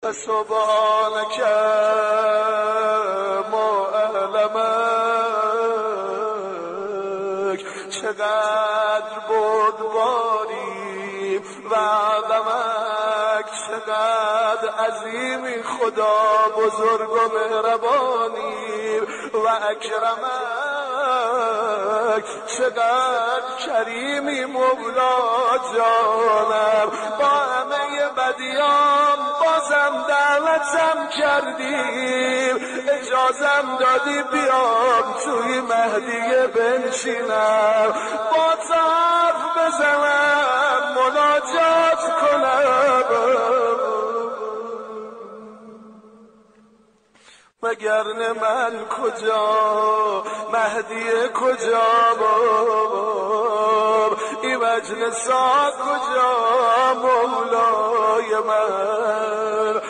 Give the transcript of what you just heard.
سبحانك ما اعلمک چقدر بردباری و عظمک چقدر عظیمی خدا بزرگ و مهربانی و اکرمک چقدر کریمی مولا جانم با همه بدیام بازم دعوتم کردیم اجازم دادی بیام توی مهدیه بنشینم با تو حرف بزنم مناجات کنم وگرنه من کجا مهدی کجا باب این مجلسا کجا مولای من